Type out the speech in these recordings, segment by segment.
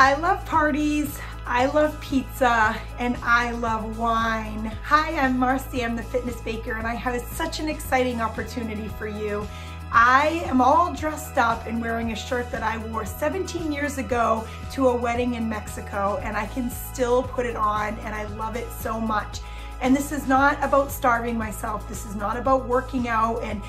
I love parties, I love pizza, and I love wine. Hi, I'm Marcy, I'm the fitness baker, and I have such an exciting opportunity for you. I am all dressed up and wearing a shirt that I wore 17 years ago to a wedding in Mexico, and I can still put it on, and I love it so much. And this is not about starving myself. This is not about working out and,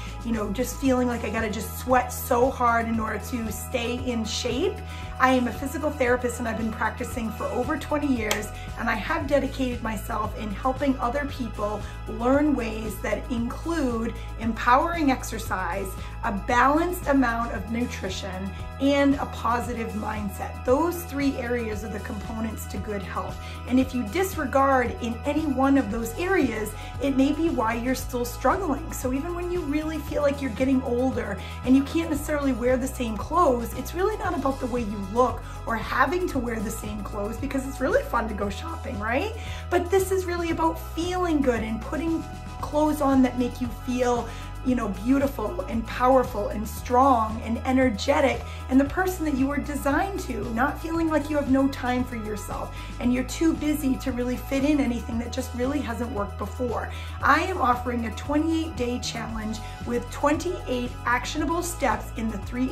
just feeling like I gotta just sweat so hard in order to stay in shape. I am a physical therapist and I've been practicing for over 20 years, and I have dedicated myself in helping other people learn ways that include empowering exercise, a balanced amount of nutrition, and a positive mindset. Those three areas are the components to good health. And if you disregard in any one of those areas, it may be why you're still struggling. So even when you really feel like you're getting older and you can't necessarily wear the same clothes, it's really not about the way you look or having to wear the same clothes, because it's really fun to go shopping, right? But this is really about feeling good and putting clothes on that make you feel beautiful and powerful and strong and energetic and the person that you were designed to, not feeling like you have no time for yourself and you're too busy to really fit in anything that just really hasn't worked before. I am offering a 28-day challenge with 28 actionable steps in the three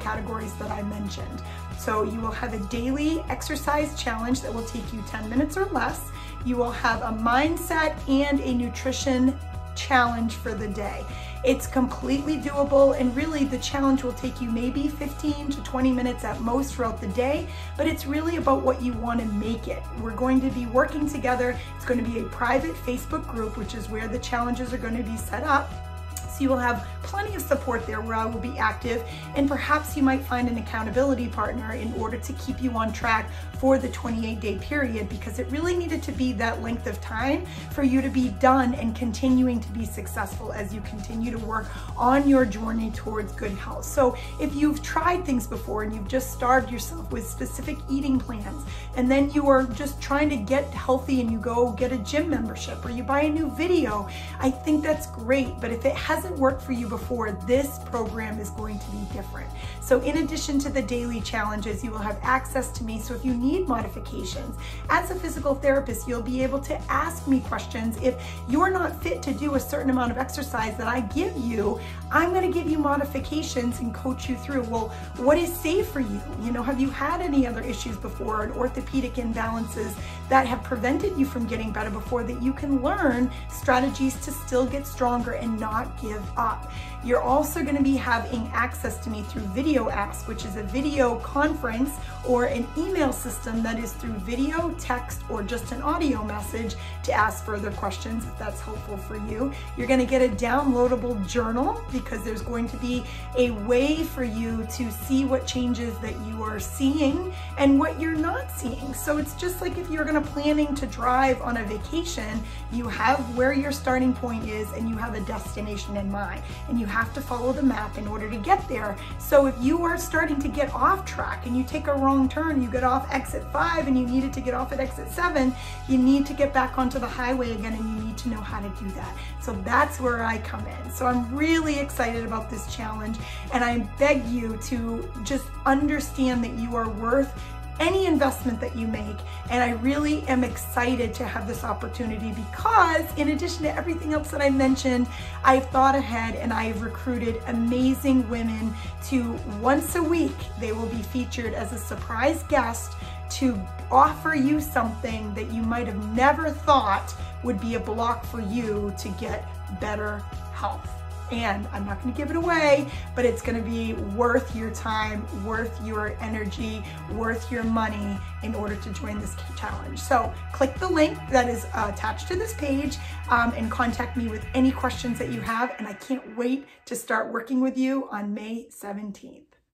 categories that I mentioned. So you will have a daily exercise challenge that will take you 10 minutes or less. You will have a mindset and a nutrition challenge for the day. It's completely doable, and really the challenge will take you maybe 15 to 20 minutes at most throughout the day, but it's really about what you want to make it. We're going to be working together. It's going to be a private Facebook group, which is where the challenges are going to be set up. So you will have plenty of support there where I will be active, and perhaps you might find an accountability partner in order to keep you on track for the 28-day period, because it really needed to be that length of time for you to be done and continuing to be successful as you continue to work on your journey towards good health. So if you've tried things before and you've just starved yourself with specific eating plans, and then you are just trying to get healthy and you go get a gym membership or you buy a new video, I think that's great. But if it hasn't worked for you before, this program is going to be different. So in addition to the daily challenges, you will have access to me. So if you need modifications, as a physical therapist, you'll be able to ask me questions. If you're not fit to do a certain amount of exercise that I give you, I'm going to give you modifications and coach you through, well, what is safe for you? Have you had any other issues before, and orthopedic imbalances that have prevented you from getting better before, that you can learn strategies to still get stronger and not give up. You're also going to be having access to me through Video Ask, which is a video conference or an email system that is through video, text, or just an audio message to ask further questions if that's helpful for you. You're going to get a downloadable journal, because there's going to be a way for you to see what changes that you are seeing and what you're not seeing. So it's just like if you're going to planning to drive on a vacation, you have where your starting point is and you have a destination in mind, and you have to follow the map in order to get there. So if you are starting to get off track and you take a wrong turn, you get off exit 5 and you needed to get off at exit 7, you need to get back onto the highway again, and you need to know how to do that. So that's where I come in. So I'm really excited about this challenge, and I beg you to just understand that you are worth any investment that you make. And I really am excited to have this opportunity, because in addition to everything else that I mentioned, I've thought ahead and I've recruited amazing women to, once a week, they will be featured as a surprise guest to offer you something that you might have never thought would be a block for you to get better health. And I'm not going to give it away, but it's going to be worth your time, worth your energy, worth your money in order to join this challenge. So click the link that is attached to this page and contact me with any questions that you have. And I can't wait to start working with you on May 17th.